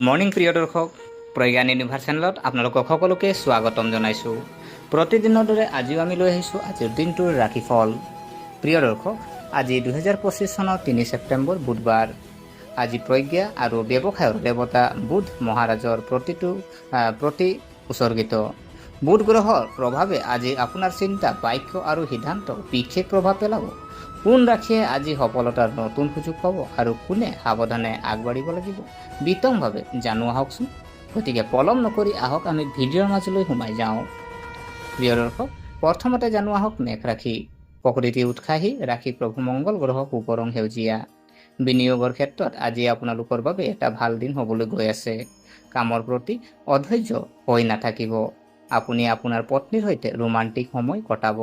Morning প্ৰিয় দৰ্শক, Pragyan universe চেনেলত আপোনালোকক সকলোকে স্বাগতম জনাইছোঁ। প্ৰতিদিনৰ দৰে আজিও আমি লৈ আহিছোঁ আজিৰ দিনটোৰ ৰাশিফল। প্ৰিয় দৰ্শক, আজি 2025 চনৰ 3 ছেপ্টেম্বৰ বুধবাৰ। আজি প্ৰজ্ঞা আৰু ব্যৱসায়ৰ দেৱতা বুধ মহাৰাজৰ প্ৰতি উৎসৰ্গিত। বুধ গ্ৰহৰ প্ৰভাৱে আজি আপোনাৰ চিন্তা, বাক্য আৰু সিদ্ধান্ত বিশেষ প্ৰভাৱ পেলাব। কোন ৰাশিয়ে আজি সফলতাৰ নতুন সুযোগ পাব আৰু কোনে সাৱধানে আগবাঢ়িব লাগিব বিতংভাৱে জানো আহকচোন। গতিকে পলম নকৰি আহক আমি ভিডিঅ'ৰ মাজলৈ সোমাই যাওঁ। প্ৰিয় দৰ্শক, প্ৰথমতে জানো আহক মেঘ ৰাশি। প্ৰকৃতি উৎসাহী ৰাশি প্ৰভু মংগল গ্ৰহ শুভ ৰং সেউজীয়া। বিনিয়োগৰ ক্ষেত্ৰত আজি আপোনালোকৰ বাবে এটা ভাল দিন হ'বলৈ গৈ আছে। কামৰ প্ৰতি অধৈৰ্য হৈ নাথাকিব। আপুনি আপোনাৰ পত্নীৰ সৈতে ৰোমান্টিক সময় কটাব।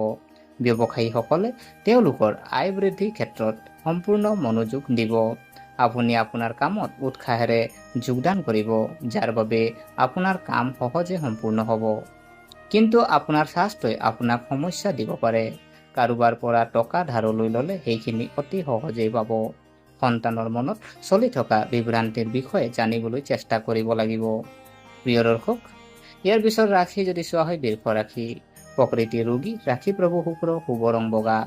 ব্যৱসায়ীসকলে তেওঁলোকৰ আয় বৃদ্ধিৰ ক্ষেত্ৰত সম্পূৰ্ণ মনোযোগ দিব। আপুনি আপোনাৰ কামত উৎসাহেৰে যোগদান কৰিব, যাৰ বাবে আপোনাৰ কাম সহজে সম্পূৰ্ণ হ'ব। কিন্তু আপোনাৰ স্বাস্থ্যই আপোনাক সমস্যা দিব পাৰে। কাৰোবাৰ পৰা টকা ধাৰলৈ ল'লে সেইখিনি অতি সহজেই পাব। সন্তানৰ মনত চলি থকা বিভ্ৰান্তিৰ বিষয়ে জানিবলৈ চেষ্টা কৰিব লাগিব। প্ৰিয় দৰ্শক, ইয়াৰ পিছত ৰাশি যদি চোৱা হয় বৃষ ৰাশি। প্ৰকৃতি ৰোগী ৰাশি প্ৰভু শুক্ৰ শুভ ৰং বগা।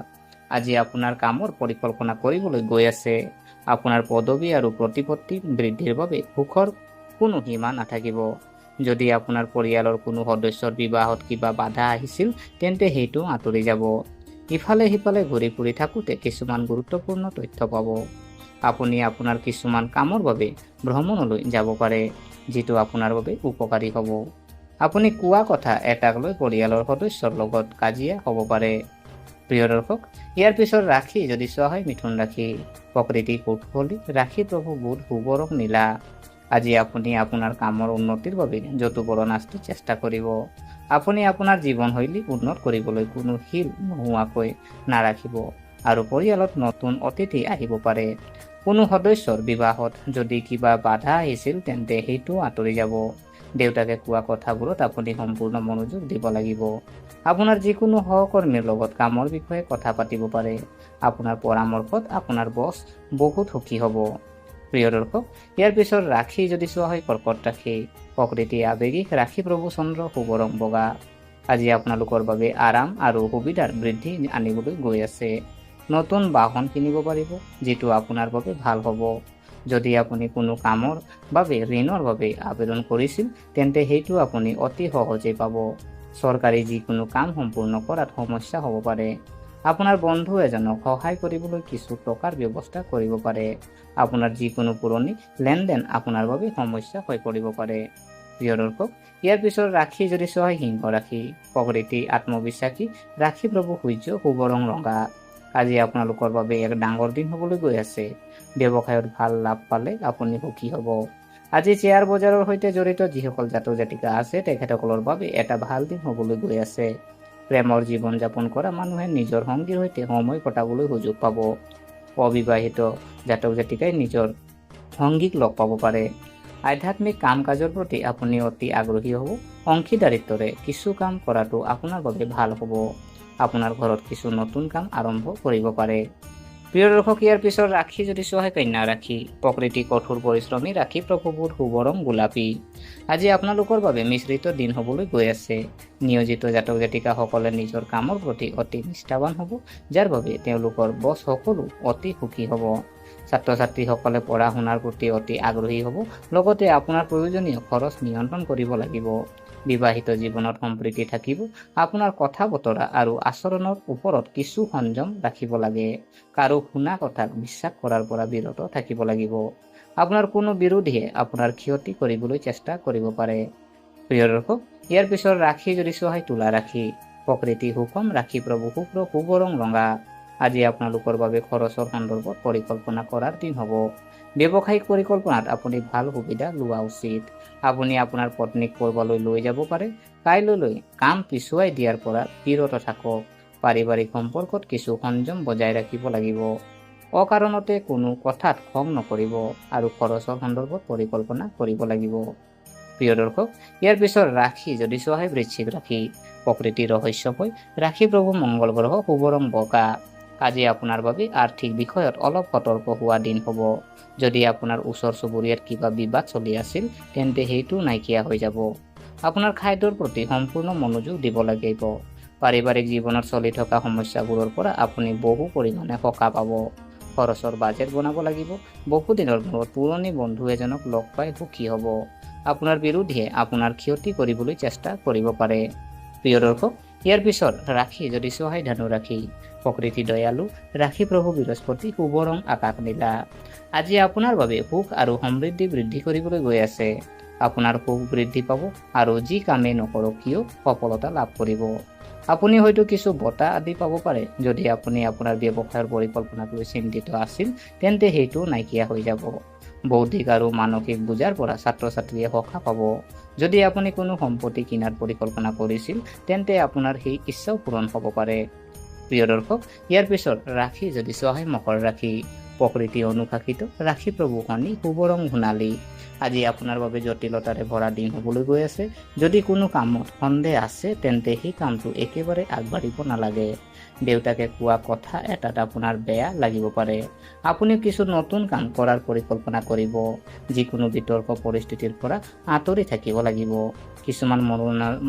আজি আপোনাৰ কামৰ পৰিকল্পনা কৰিবলৈ গৈ আছে। আপোনাৰ পদবী আৰু প্ৰতিপত্তি বৃদ্ধিৰ বাবে সুখৰ কোনো সীমা নাথাকিব। যদি আপোনাৰ পৰিয়ালৰ কোনো সদস্যৰ বিবাহত কিবা বাধা আহিছিল, তেন্তে সেইটো আঁতৰি যাব। ইফালে সিফালে ঘূৰি ফুৰি থাকোঁতে কিছুমান গুৰুত্বপূৰ্ণ তথ্য পাব। আপুনি আপোনাৰ কিছুমান কামৰ বাবে ভ্ৰমণলৈ যাব পাৰে, যিটো আপোনাৰ বাবে উপকাৰী হ'ব। আপুনি কোৱা কথা এটাক লৈ পৰিয়ালৰ সদস্যৰ লগত কাজিয়া হ'ব পাৰে। প্ৰিয় দৰ্শক, ইয়াৰ পিছত ৰাশি যদি চোৱা হয় মিথুন ৰাশি। প্ৰকৃতি কৌতূহলী ৰাশি প্ৰভু বুধ শুভ ৰং নীলা। আজি আপুনি আপোনাৰ কামৰ উন্নতিৰ বাবে যতুপৰোনাস্তি চেষ্টা কৰিব। আপুনি আপোনাৰ জীৱনশৈলী উন্নত কৰিবলৈ কোনো শিল নোহোৱাকৈ নাৰাখিব আৰু পৰিয়ালত নতুন অতিথি আহিব পাৰে। কোনো সদস্যৰ বিবাহত যদি কিবা বাধা আহিছিল, তেন্তে সেইটো আঁতৰি যাব। দেউতাকে কোৱা কথাবোৰত আপুনি সম্পূৰ্ণ মনোযোগ দিব লাগিব। আপোনাৰ যিকোনো সহকৰ্মীৰ লগত কামৰ বিষয়ে কথা পাতিব পাৰে। আপোনাৰ পৰামৰ্শত আপোনাৰ বছ বহুত সুখী হ'ব। প্ৰিয় দৰ্শক, ইয়াৰ পিছত ৰাশি যদি চোৱা হয় কৰ্কট ৰাশি। প্ৰকৃতি আৱেগিক ৰাশি প্ৰভু চন্দ্ৰ শুভ ৰং বগা। আজি আপোনালোকৰ বাবে আৰাম আৰু সুবিধাৰ বৃদ্ধি আনিবলৈ গৈ আছে। নতুন বাহন কিনিব পাৰিব, যিটো আপোনাৰ বাবে ভাল হ'ব। যদি আপুনি কোনো কামৰ বাবে ঋণৰ বাবে আবেদন কৰিছিল, তেন্তে সেইটো আপুনি অতি সহজেই পাব। চৰকাৰী যিকোনো কাম সম্পূৰ্ণ কৰাত সমস্যা হ'ব পাৰে। আপোনাৰ বন্ধু এজনক সহায় কৰিবলৈ কিছু টকাৰ ব্যৱস্থা কৰিব পাৰে। আপোনাৰ যিকোনো পুৰণি লেনদেন আপোনাৰ বাবে সমস্যা হৈ পৰিব পাৰে। প্ৰিয় দৰ্শক, ইয়াৰ পিছত ৰাশি যদি চোৱা হয় সিংহ ৰাশি। প্ৰকৃতি আত্মবিশ্বাসী ৰাশি প্ৰভু সূৰ্য শুভ ৰং ৰঙা। আজি আপোনালোকৰ বাবে এক ডাঙৰ দিন হ'বলৈ গৈ আছে। ব্যৱসায়ত ভাল লাভ পালে আপুনি সুখী হ'ব। আজি শ্বেয়াৰ বজাৰৰ সৈতে জড়িত যিসকল জাতক জাতিকা আছে, তেখেতসকলৰ বাবে এটা ভাল দিন হ'বলৈ গৈ আছে। প্ৰেমৰ জীৱন যাপন কৰা মানুহে নিজৰ সংগীৰ সৈতে সময় কটাবলৈ সুযোগ পাব। অবিবাহিত জাতক জাতিকাই নিজৰ সংগীক লগ পাব পাৰে। আধ্যাত্মিক কাম কাজৰ প্ৰতি আপুনি অতি আগ্ৰহী হ'ব। অংশীদাৰিত্বৰে কিছু কাম কৰাটো আপোনাৰ বাবে ভাল হ'ব। আপোনাৰ ঘৰত কিছু নতুন কাম আৰম্ভ কৰিব পাৰে। প্ৰিয় দৰ্শক, ইয়াৰ পিছত ৰাশি যদি চোৱা হয় কন্যা ৰাশি। প্ৰকৃতি কঠোৰ পৰিশ্ৰমী ৰাশি প্ৰভু বুধ শুভ ৰং গোলাপী। আজি আপোনালোকৰ বাবে মিশ্ৰিত দিন হ'বলৈ গৈ আছে। নিয়োজিত জাতক জাতিকাসকলে নিজৰ কামৰ প্ৰতি অতি নিষ্ঠাৱান হ'ব, যাৰ বাবে তেওঁলোকৰ বছ সকলো অতি সুখী হ'ব। ছাত্ৰ ছাত্ৰীসকলে পঢ়া শুনাৰ প্ৰতি অতি আগ্ৰহী হ'ব। লগতে আপোনাৰ প্ৰয়োজনীয় খৰচ নিয়ন্ত্ৰণ কৰিব লাগিব। বিবাহিত জীৱনত সম্প্ৰীতি থাকিব। আপোনাৰ কথা বতৰা আৰু আচৰণৰ ওপৰত কিছু সংযম ৰাখিব লাগে। কাৰো শুনা কথাক বিশ্বাস কৰাৰ পৰা বিৰত থাকিব লাগিব। আপোনাৰ কোনো বিৰোধীয়ে আপোনাৰ ক্ষতি কৰিবলৈ চেষ্টা কৰিব পাৰে। প্ৰিয় দৰ্শক, ইয়াৰ পিছত ৰাশি যদি চোৱা হয় তুলা ৰাশি। প্ৰকৃতি সুষম ৰাশি প্ৰভু শুক্ৰ শুভ ৰং ৰঙা। আজি আপোনালোকৰ বাবে খৰচৰ সন্দৰ্ভত পৰিকল্পনা কৰাৰ দিন হ'ব। ব্যৱসায়িক পৰিকল্পনাত আপুনি ভাল সুবিধা লোৱা উচিত। আপুনি আপোনাৰ পত্নীক ক'ৰবালৈ লৈ যাব পাৰে। কাইলৈ কাম পিছুৱাই দিয়াৰ পৰা বিৰত থাকক। পাৰিবাৰিক সম্পৰ্কত কিছু সংযম বজাই ৰাখিব লাগিব। অকাৰণতে কোনো কথাত খং নকৰিব আৰু খৰচৰ সন্দৰ্ভত পৰিকল্পনা কৰিব লাগিব। প্ৰিয় দৰ্শক, ইয়াৰ পিছত ৰাশি যদি চোৱা হয় বৃশ্চিক ৰাশি। প্ৰকৃতি ৰহস্যময় ৰাশি প্ৰভু মংগল গ্ৰহ শুভ ৰং বগা। কাজে আপোনাৰ বাবে আৰ্থিক বিষয়ত অলপ সতৰ্ক হোৱা দিন হ'ব। যদি আপোনাৰ ওচৰ চুবুৰীয়াত কিবা বিবাদ চলি আছিল তেন্তে সেইটো নাইকিয়া হৈ যাব। আপোনাৰ খাদ্যৰ প্ৰতি সম্পূৰ্ণ মনোযোগ দিব লাগিব। পাৰিবাৰিক জীৱনত চলি থকা সমস্যাবোৰৰ পৰা আপুনি বহু পৰিমাণে সকাহ পাব। খৰচৰ বাজেট বনাব লাগিব। বহুদিনৰ মূৰত পুৰণি বন্ধু এজনক লগ পাই সুখী হ'ব। আপোনাৰ বিৰোধীয়ে আপোনাৰ ক্ষতি কৰিবলৈ চেষ্টা কৰিব পাৰে। প্ৰিয় দৰ্শক, ইয়াৰ পিছত ৰাশি যদি চহাই ধনু ৰাশি, প্ৰকৃতি দয়ালু, ৰাশি প্ৰভু বৃহস্পতি, শুভ ৰং আকাশ নীলা। আজি আপোনাৰ বাবে সুখ আৰু সমৃদ্ধি বৃদ্ধি কৰিবলৈ গৈ আছে। আপোনাৰ সুখ বৃদ্ধি পাব আৰু যি কামেই নকৰক কিয় সফলতা লাভ কৰিব। আপুনি হয়তো কিছু বঁটা আদি পাব পাৰে। যদি আপুনি আপোনাৰ ব্যৱসায়ৰ পৰিকল্পনাক লৈ চিন্তিত আছিল তেন্তে সেইটো নাইকিয়া হৈ যাব। বৌদ্ধিক আৰু মানসিক বোজাৰ পৰা ছাত্ৰ ছাত্ৰীয়ে সকাহ পাব। যদি আপুনি কোনো সম্পত্তি কিনাৰ পৰিকল্পনা কৰিছিল তেন্তে আপোনাৰ সেই ইচ্ছাও পূৰণ হ'ব পাৰে। প্ৰিয় দৰ্শক, ইয়াৰ পিছত ৰাশি যদি চহাই মকৰ ৰাশি, প্ৰকৃতি অনুশাসিত, ৰাশি প্ৰভু শনি, শুভ ৰং সোণালী। আজি আপোনাৰ বাবে জটিলতাৰে ভৰা দিন হ'বলৈ গৈ আছে। যদি কোনো কামত সন্দেহ আছে তেন্তে সেই কামটো একেবাৰে আগবাঢ়িব নালাগে। দেউতাকে কোৱা কথা এটাত আপোনাৰ বেয়া লাগিব পাৰে। আপুনি কিছু নতুন কাম কৰাৰ পৰিকল্পনা কৰিব। যিকোনো বিতৰ্ক পৰিস্থিতিৰ পৰা আঁতৰি থাকিব লাগিব। কিছুমান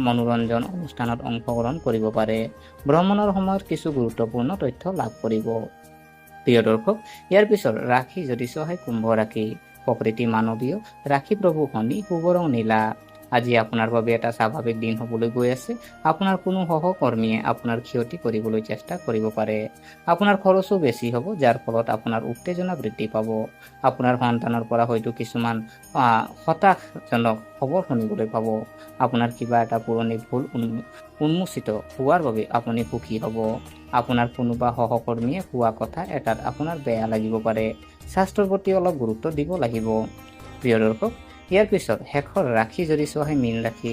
মনোৰঞ্জন অনুষ্ঠানত অংশগ্ৰহণ কৰিব পাৰে। ভ্ৰমণৰ সময়ত কিছু গুৰুত্বপূৰ্ণ তথ্য লাভ কৰিব। প্ৰিয় দৰ্শক, ইয়াৰ পিছত ৰাশি যদি চহাই কুম্ভ ৰাশি, প্ৰকৃতি মানৱীয়, ৰাশি প্ৰভু শনি, শুভ ৰং নীলা। আজি আপোনাৰ বাবে এটা স্বাভাৱিক দিন হ'বলৈ গৈ আছে। আপোনাৰ কোনো সহকৰ্মীয়ে আপোনাৰ ক্ষতি কৰিবলৈ চেষ্টা কৰিব পাৰে। আপোনাৰ খৰচো বেছি হ'ব, যাৰ ফলত আপোনাৰ উত্তেজনা বৃদ্ধি পাব। আপোনাৰ সন্তানৰ পৰা হয়তো কিছুমান হতাশজনক খবৰ শুনিবলৈ পাব। আপোনাৰ কিবা এটা পুৰণি ভুল উন্মোচিত হোৱাৰ বাবে আপুনি সুখী হ'ব। আপোনাৰ কোনোবা সহকৰ্মীয়ে কোৱা কথা এটাত আপোনাৰ বেয়া লাগিব পাৰে। স্বাস্থ্যৰ প্ৰতি অলপ গুৰুত্ব দিব লাগিব। প্ৰিয় দৰ্শক, ইয়াৰ পিছত শেষৰ ৰাশি যদি চহাই মীন ৰাশি,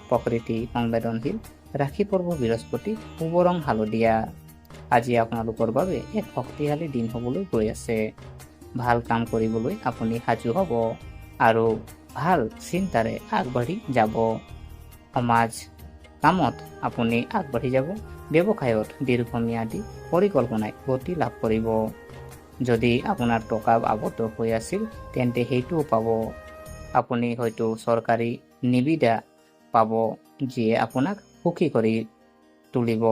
প্ৰকৃতি সংবেদনশীল, ৰাশি প্ৰভু বৃহস্পতি, শুভ ৰং হালধীয়া। আজি আপোনালোকৰ বাবে এক শক্তিশালী দিন হ'বলৈ গৈ আছে। ভাল কাম কৰিবলৈ আপুনি সাজু হ'ব আৰু ভাল চিন্তাৰে আগবাঢ়ি যাব। সমাজ কামত আপুনি আগবাঢ়ি যাব। ব্যৱসায়ত দীৰ্ঘম্যাদী পৰিকল্পনাই গতি লাভ কৰিব। যদি আপোনাৰ টকা আবদ্ধ হৈ আছিল তেন্তে সেইটোও পাব। আপুনি হয়তো চৰকাৰী নিবিদা পাব যিয়ে আপোনাক সুখী কৰি তুলিব।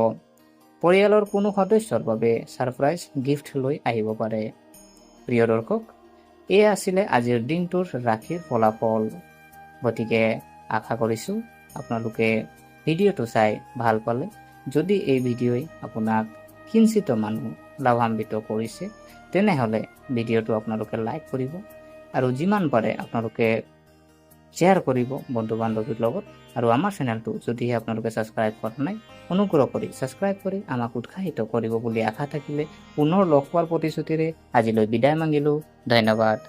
পৰিয়ালৰ কোনো সদস্যৰ বাবে ছাৰপ্ৰাইজ গিফ্ট লৈ আহিব পাৰে। প্ৰিয় দৰ্শক, এয়া আছিলে আজিৰ দিনটোৰ ৰাশিৰ ফলাফল। গতিকে আশা কৰিছোঁ আপোনালোকে ভিডিঅ'টো চাই ভাল পালে। যদি এই ভিডিঅ'ই আপোনাক কিঞ্চিত মানুহ লাভান্বিত কৰিছে তেনেহ'লে ভিডিঅ'টো আপোনালোকে লাইক কৰিব আৰু যিমান পাৰে আপোনালোকে শ্বেয়াৰ কৰিব বন্ধু বান্ধৱীৰ লগত। আৰু আমাৰ চেনেলটো যদিহে আপোনালোকে ছাবস্ক্ৰাইব কৰা নাই, অনুগ্ৰহ কৰি ছাবস্ক্ৰাইব কৰি আমাক উৎসাহিত কৰিব বুলি আশা থাকিলে পুনৰ লগ পোৱাৰ প্ৰতিশ্ৰুতিৰে আজিলৈ বিদায় মাগিলোঁ। ধন্যবাদ।